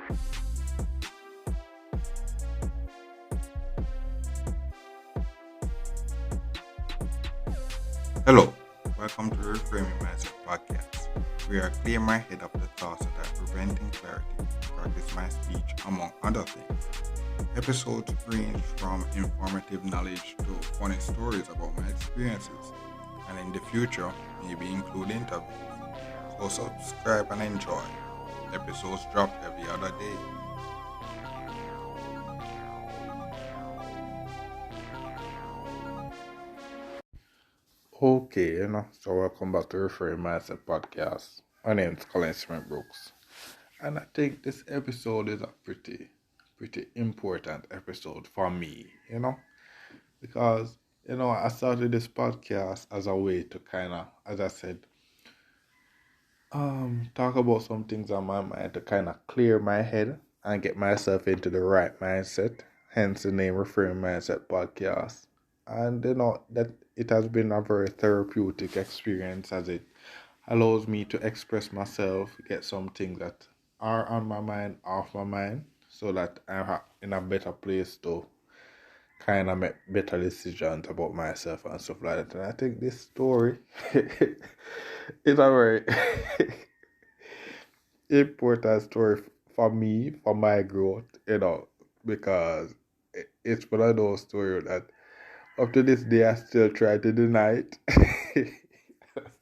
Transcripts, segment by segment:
Hello, welcome to the Reframing Mindset podcast. We are clear my head of the thoughts that are preventing clarity to practice my speech, among other things. Episodes range from informative knowledge to funny stories about my experiences, and in the future, maybe include interviews. So subscribe and enjoy. Episodes drop every other day. Okay, so welcome back to Reframe Mindset Podcast. My name is Colin Smith Brooks, and I think this episode is a pretty important episode for me, because I started this podcast as a way to kind of, as I said, talk about some things on my mind to kind of clear my head and get myself into the right mindset. Hence the name Reframe Mindset Podcast. And that it has been a very therapeutic experience as it allows me to express myself, get some things that are on my mind, off my mind, so that I'm in a better place to kind of make better decisions about myself and stuff like that. And I think this story is a very important story for me, for my growth, because it's one of those stories that up to this day I still try to deny it.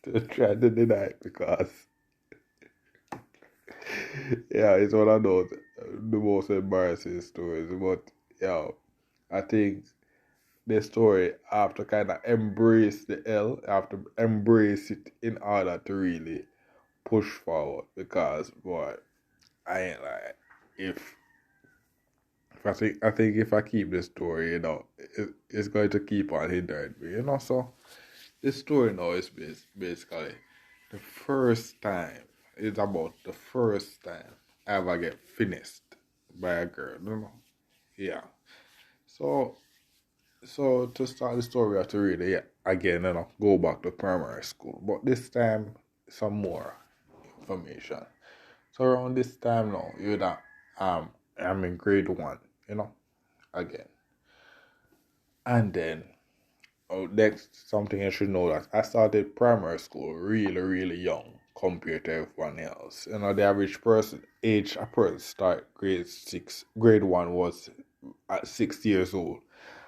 Still try to deny it because yeah, it's one of those the most embarrassing stories. But I think the story I have to kind of embrace the L. I have to embrace it in order to really push forward. Because boy, I ain't like if I think if I keep this story, it's going to keep on hindering me. So this story now is basically the first time. It's about the first time I ever get finished by a girl. Yeah. So to start the story, we have to really again, go back to primary school. But this time, some more information. So around this time now, I'm in grade 1. Again, and then next something I should know that I started primary school really really young compared to everyone else. The average age a person start grade 1 was at 6 years old.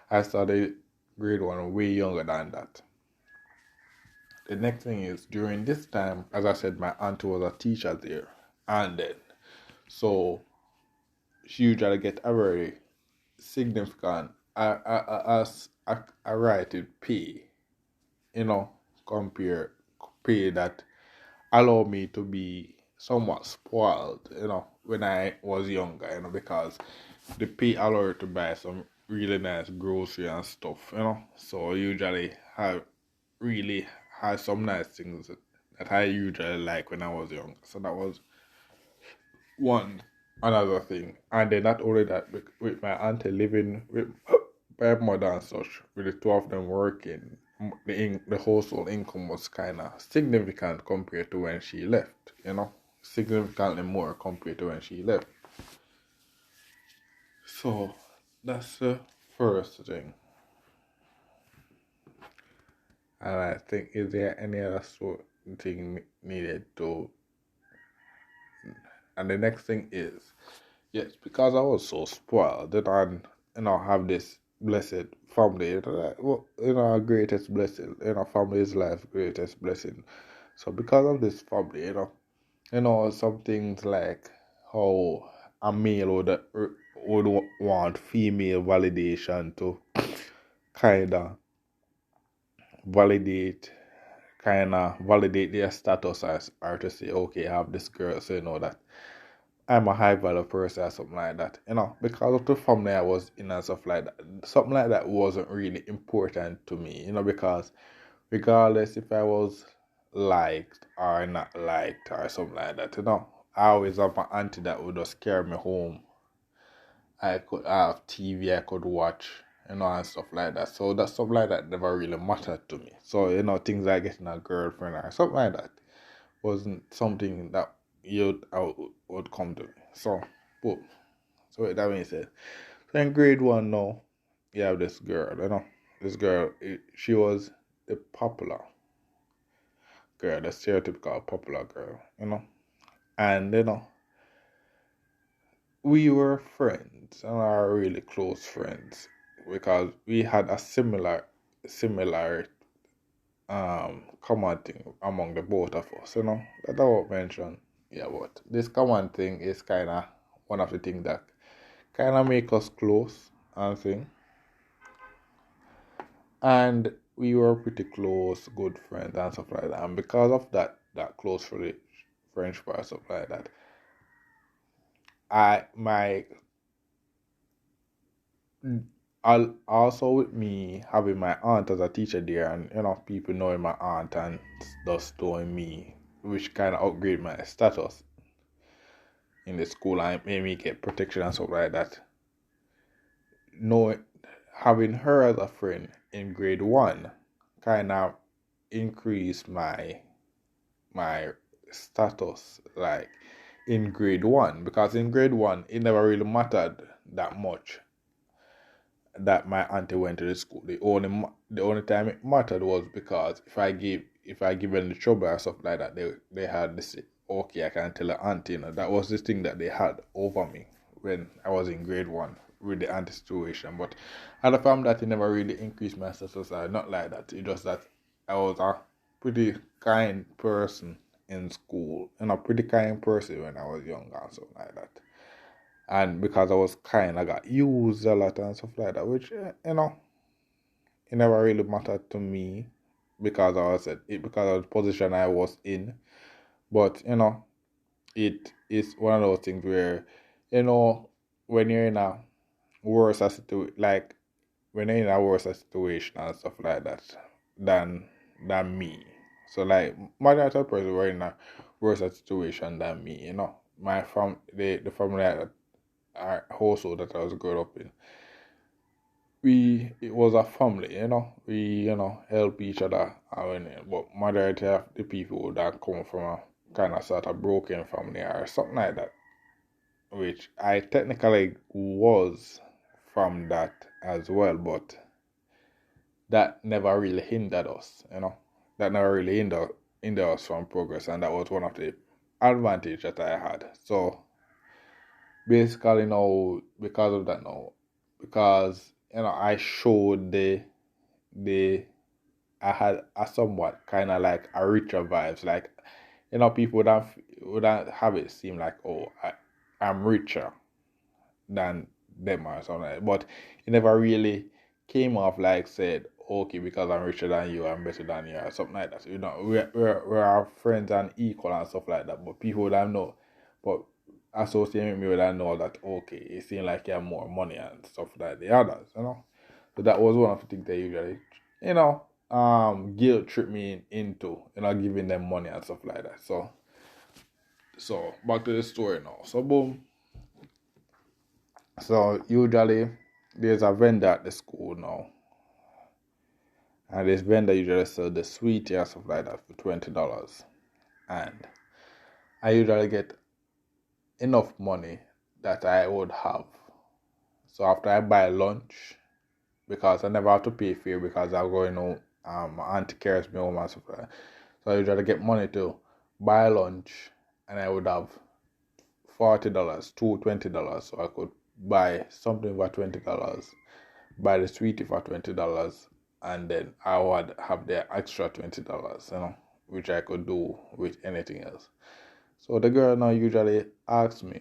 I started grade 1 way younger than that. The next thing is, during this time, as I said, my aunt was a teacher there. And then, so she usually get a very significant, I write it pay, compare pay that allow me to be somewhat spoiled, when I was younger, because the pay allowed her to buy some really nice grocery and stuff, So usually really had some nice things that I usually like when I was young. So that was one another thing. And then not only that, with my auntie living with my mother and such, with the two of them working, the household income was kind of significant compared to when she left, significantly more compared to when she left. So that's the first thing. And I think, is there any other sort of thing needed to? And the next thing is, yes, because I was so spoiled that I, have this blessed family. Our greatest blessing. Family is life's greatest blessing. So because of this family, some things like how a male would want female validation to kind of validate validate their status as, or to say, okay, I have this girl, so that I'm a high value person or something like that. Because of the family I was in and stuff like that. Something like that wasn't really important to me, because regardless if I was liked or not liked or something like that, I always have my auntie that would just carry me home. I could have TV I could watch, and stuff like that. So that stuff like that never really mattered to me. So, things like getting a girlfriend or something like that wasn't something that would come to me. So Boom. So with that being said, so in grade one now, you have this girl, This girl, she was the popular girl, the stereotypical popular girl. And we were friends and are really close friends because we had a similar common thing among the both of us. That I won't mention. Yeah, but this common thing is kinda one of the things that kinda make us close and thing. And we were pretty close, good friends and stuff like that. And because of that close friendship and stuff like that, I my also with me having my aunt as a teacher there, and people knowing my aunt and thus knowing me, which kind of upgrade my status in the school and made me get protection and stuff like that. Knowing having her as a friend in grade one kind of increased my status like in grade one, because in grade one it never really mattered that much that my auntie went to the school. The only time it mattered was because if I give any trouble or stuff like that, they had this, okay, I can tell the auntie. That was the thing that they had over me when I was in grade one with the auntie situation. But at the time that it never really increased my status, not like that. It just that I was a pretty kind person in school and a pretty kind person when I was younger and stuff like that. And because I was kind, I got used a lot and stuff like that, which it never really mattered to me because because of the position I was in. But it is one of those things where when you're in a worse situation, like when you're in a worse situation and stuff like that than me. So like majority of person were in a worse situation than me. My the family our household that I was growing up in, it was a family. We help each other. But majority of the people that come from a kind of sort of broken family or something like that, which I technically was from that as well, but that never really hindered us. That never really hindered us from progress, and that was one of the advantage that I had. So basically now, because of that now, because I showed the I had a somewhat kind of like a richer vibes, like people wouldn't have it seem like, oh, I'm richer than them or something like that. But it never really came off like said, okay, because I'm richer than you, I'm better than you or something like that. So, we're our friends and equal and stuff like that, but people don't know. But associating with me would know that, okay, it seems like you have more money and stuff like the others. So that was one of the things they usually, guilt trip me into, giving them money and stuff like that. So back to the story now. So boom. So usually there's a vendor at the school now. And this vendor usually sells the sweetie and stuff like that for $20. And I usually get enough money that I would have. So after I buy lunch, because I never have to pay fare because I'm going home, my auntie carries me home and stuff like that. So I usually get money to buy lunch, and I would have $40 to $20, so I could buy something for $20, buy the sweetie for $20, and then I would have the extra $20, which I could do with anything else. So the girl now usually asks me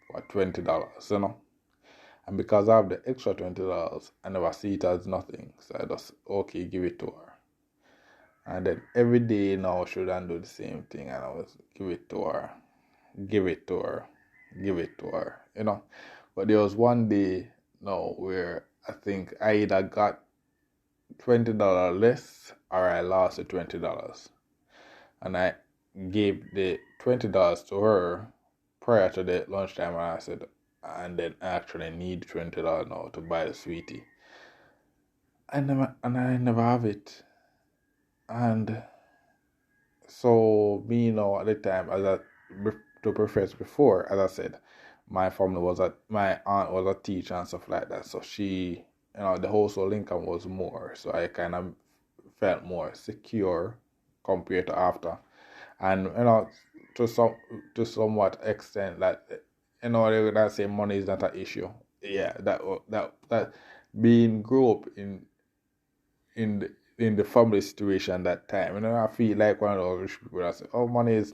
for $20, and because I have the extra $20, I never see it as nothing, so I just okay, give it to her. And then every day now should I do the same thing, and I was give it to her. But there was one day now where I think I either got $20 less or I lost the $20. And I gave the $20 to her prior to the lunchtime, and I said, and then I actually need $20 now to buy the sweetie. I never have it. And so me at the time, to profess before, as I said, my aunt was a teacher and stuff like that. So she, the household income was more. So I kind of felt more secure compared to after. And to somewhat extent that they would say money is not an issue. Yeah, that being grew up in the family situation that time. I feel like one of those rich people that say, "Oh, money is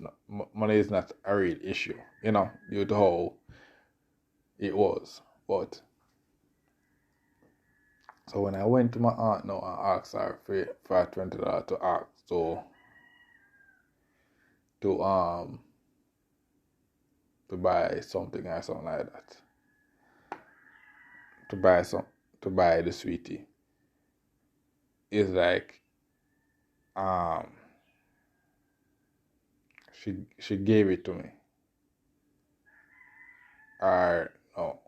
not a real issue." Due to how it was. But so when I went to my aunt now and asked her for $20 to ask to to buy something or something like that, to buy the sweetie, is like um she gave it to me. Or no.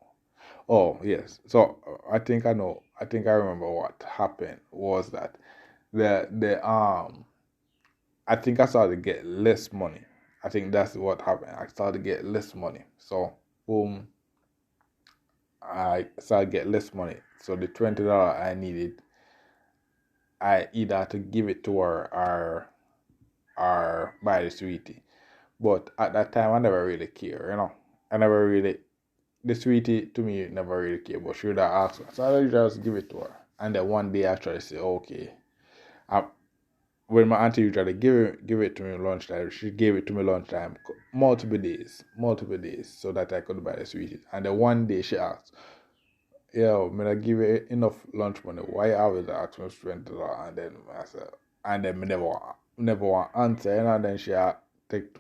Oh yes. So I think I know. I think I remember what happened was that the I think I started to get less money. I think that's what happened. I started to get less money. So boom, I started to get less money. So the $20 I needed, I either had to give it to her or buy the sweetie. But at that time, I never really care. I never really the sweetie to me never really cared, but she would have asked her. So I would just give it to her. And then one day I tried to say, okay. I, when my auntie usually give it to me lunchtime, she gave it to me lunchtime multiple days, so that I could buy the sweetie. And then one day she asked, yo, may I give you enough lunch money? Why you always ask me $20? And then I said, and then me never want answer, and then she take,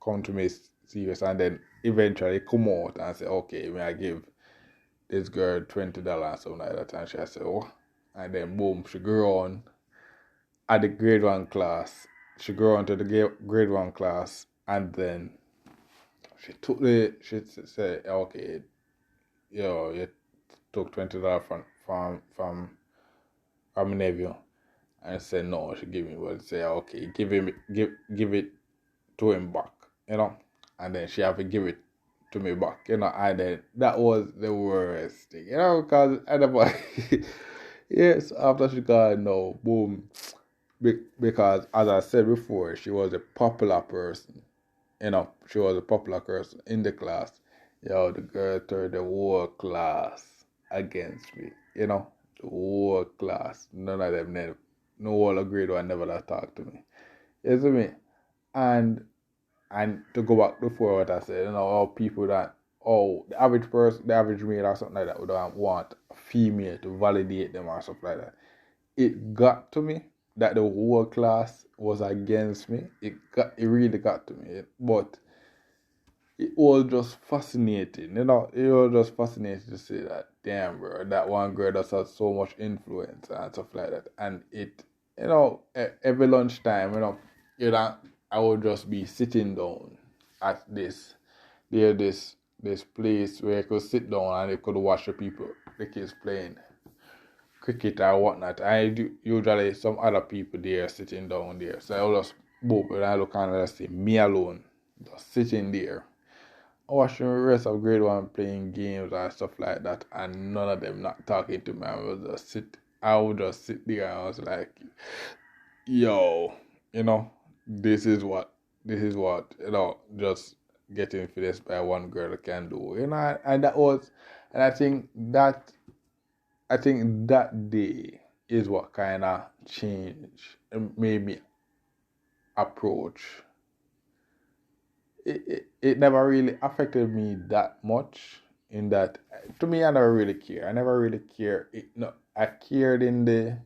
come to me serious, and then eventually come out and say, okay, may I give this girl $20 something like that, and she said, oh, and then boom, she grew on at the grade 1 class. She grew on to the grade 1 class, and then she said, okay, you took $20 from my nephew, and said no, she give me, but say okay, give it to him back, and then she have to give it to me back, and then that was the worst thing, because I never, yes, after she got no, boom, because as I said before, she was a popular person, she was a popular person in the class. The girl turned the whole class against me, the whole class, none of them, no one grade one never that talk to me, you see me, and to go back before what I said, all people that, the average person, the average male or something like that would want a female to validate them or something like that. It got to me that the whole class was against me. It really got to me. But it was just fascinating, it was just fascinating to see that, damn, bro, that one girl that has so much influence and stuff like that. And it, every lunchtime, I would just be sitting down at this place where I could sit down and I could watch the kids playing cricket or whatnot. I do usually some other people there sitting down there. So I will just boop and I look and I see me alone, just sitting there, watching the rest of grade 1 playing games and stuff like that, and none of them not talking to me. I would just sit there and I was like, yo, this is what, just getting finessed by one girl can do, and that was, and I think that day is what kind of changed and made me approach. It never really affected me that much, in that, to me, I never really care. I never really care. I cared in the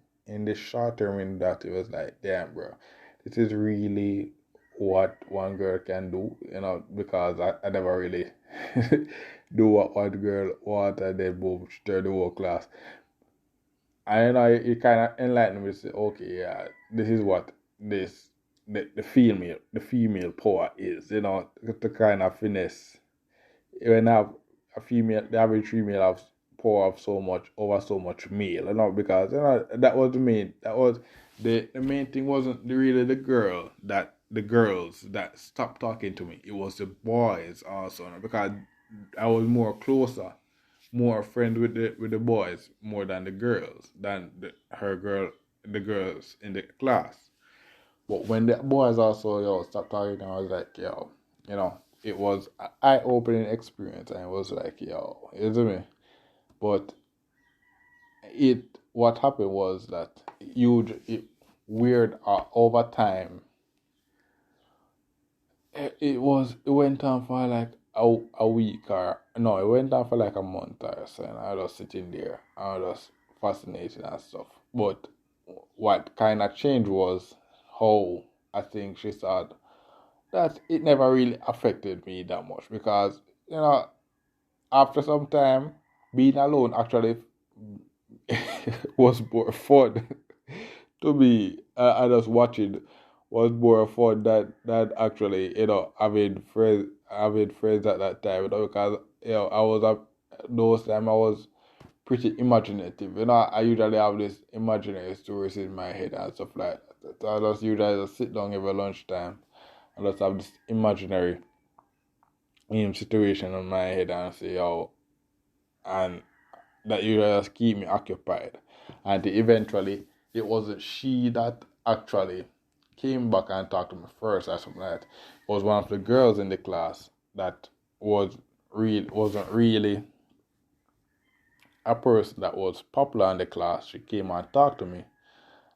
short term, in that it was like, damn, bro, this is really what one girl can do, because I never really do what one girl want, and then boom, she turned the whole class. And it kind of enlightened me to say, okay, yeah, this is what the female power is, to kind of finesse. When I have the average female has power of over so much male, because that was the main thing wasn't really the girl that the girls that stopped talking to me. It was the boys also, because I was more friend with the boys more than the girls, than the girls in the class. But when the boys also stopped talking, I was like, it was an eye-opening experience, and it was like, you see me? But what happened was that weird over time. It went on for like a week, or no, it went on for like a month or so, and I was sitting there, I was fascinated and stuff. But what kind of changed was how I think she thought that it never really affected me that much, because after some time, being alone actually was more fun to me. I just watching was more fun than actually having friends at that time. Because I was at those time I was pretty imaginative. I usually have this imaginary stories in my head and stuff like that. So I just usually just sit down every lunchtime and just have this imaginary situation in my head and say, and that usually just keep me occupied. And eventually, it wasn't she that actually came back and talked to me first or something like that. It was one of the girls in the class that wasn't really a person that was popular in the class. She came and talked to me,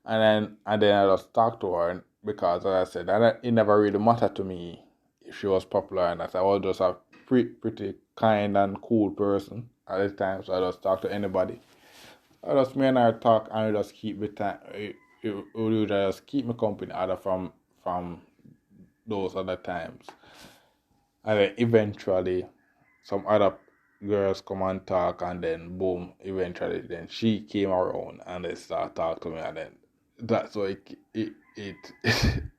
and then I just talked to her, because, as I said, it never really mattered to me if she was popular, and that I was just a pretty kind and cool person at the time, so I just talk to anybody. I just me and her talk, and it just keep me time. It would just keep me company other from those other times, and then eventually some other girls come and talk, and then boom, eventually then she came around and they start talking to me, and then that's why it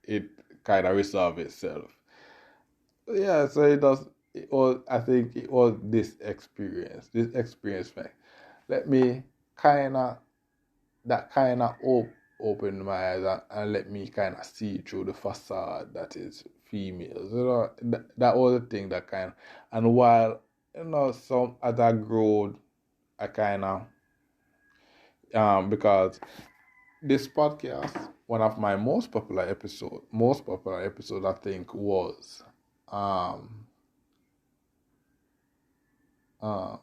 it kind of resolved itself. Yeah, so I think it was this experience. Man, let me kind of that kind of opened my eyes, and let me kind of see through the facade that is females. That was the thing that and while some as I growed, I kind of because this podcast, one of my most popular episode, I think, was um um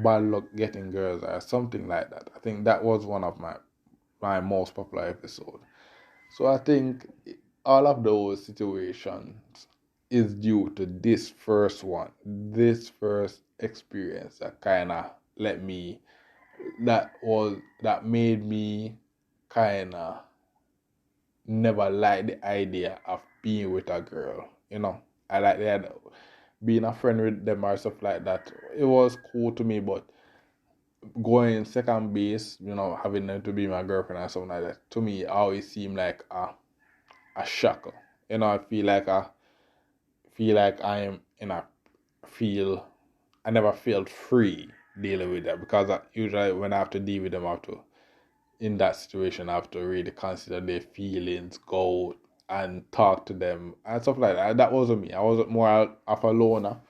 bad luck getting girls or something like that. I think that was one of my most popular episode. So I think all of those situations is due to this first one, this first experience that kind of let me, that made me kind of never like the idea of being with a girl. I like that being a friend with them or stuff like that. It was cool to me, but going second base, having them to be my girlfriend or something like that, to me, it always seemed like a shocker. I feel like I am in a feel. I never felt free dealing with that, because usually when I have to deal with them, in that situation, I have to really consider their feelings, go and talk to them and stuff like that. That wasn't me. I was more of a loner.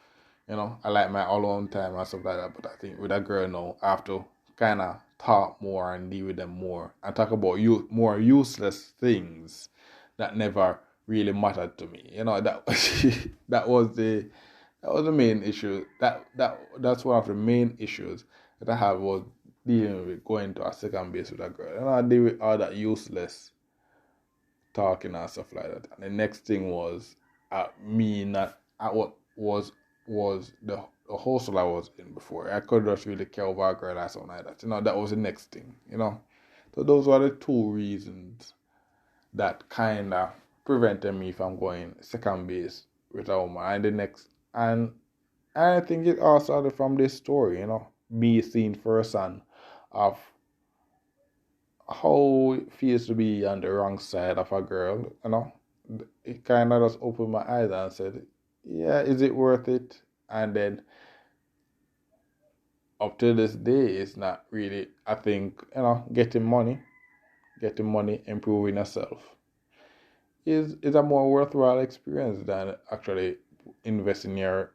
I like my alone time and stuff like that. But I think with a girl now, I have to kind of talk more and deal with them more and talk about more useless things that never really mattered to me. That that was the main issue. That's one of the main issues that I have, was dealing with going to a second base with a girl. And I deal with all that useless talking and stuff like that. And the next thing was me not at what was the hostel I was in before. I could just really care over a girl or something like that. That was the next thing. So those were the two reasons that kind of prevented me from going second base with a woman. And I think it all started from this story, me seeing firsthand of how it feels to be on the wrong side of a girl. It kind of just opened my eyes and said, yeah, is it worth it? And then up to this day, it's not really, I think, getting money getting money, improving yourself is a more worthwhile experience than actually investing your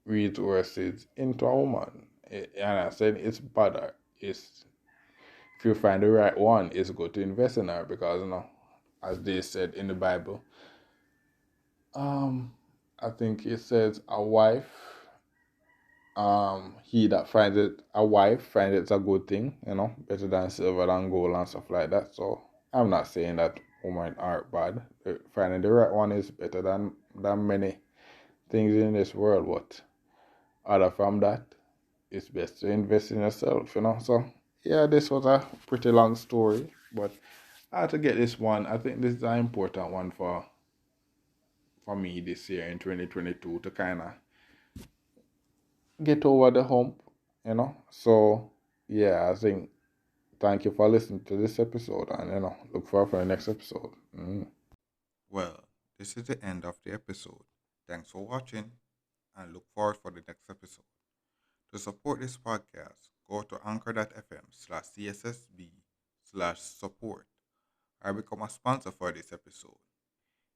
resources into a woman. And I said it's better. It's if you find the right one, it's good to invest in her because as they said in the Bible, I think it says a wife, he that finds it a wife finds it's a good thing, better than silver and gold and stuff like that. So I'm not saying that women aren't bad. Finding the right one is better than many things in this world, but other from that, it's best to invest in yourself, So yeah, this was a pretty long story, but I had to get this one. I think this is an important one for me this year in 2022 to kind of get over the hump. So yeah, I think thank you for listening to this episode, and look forward for the next episode. Well, this is the end of the episode. Thanks for watching and look forward for the next episode. To support this podcast, go to anchor.fm/cssb/support or become a sponsor for this episode.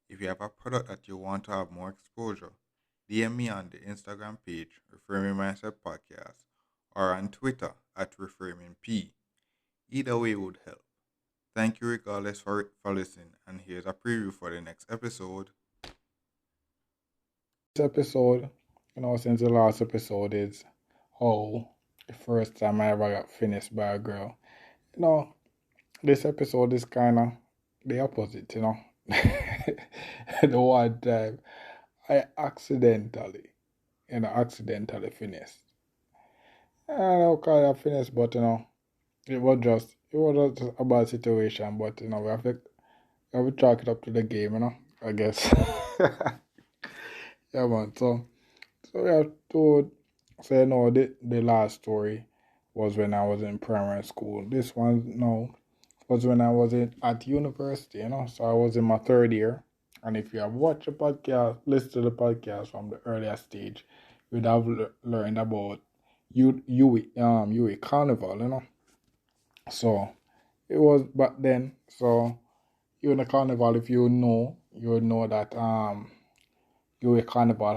If you have a product that you want to have more exposure, DM me on the Instagram page, Reframing Mindset Podcast, or on Twitter @ReframingP. Either way would help. Thank you regardless for listening, and here's a preview for the next episode. This episode, since the last episode is how the first time I ever got finished by a girl. This episode is kind of the opposite, The one time I accidentally finished. I don't call it finished, but it was just a bad situation. But we have to chalk it up to the game, I guess. Yeah, man. So we have to say the last story was when I was in primary school. This one was when I was at university, So I was in my third year. And if you have watched the podcast, listened to the podcast from the earlier stage, you'd have learned about UE Carnival, So it was back then. So UE Carnival, if you would know that UE Carnival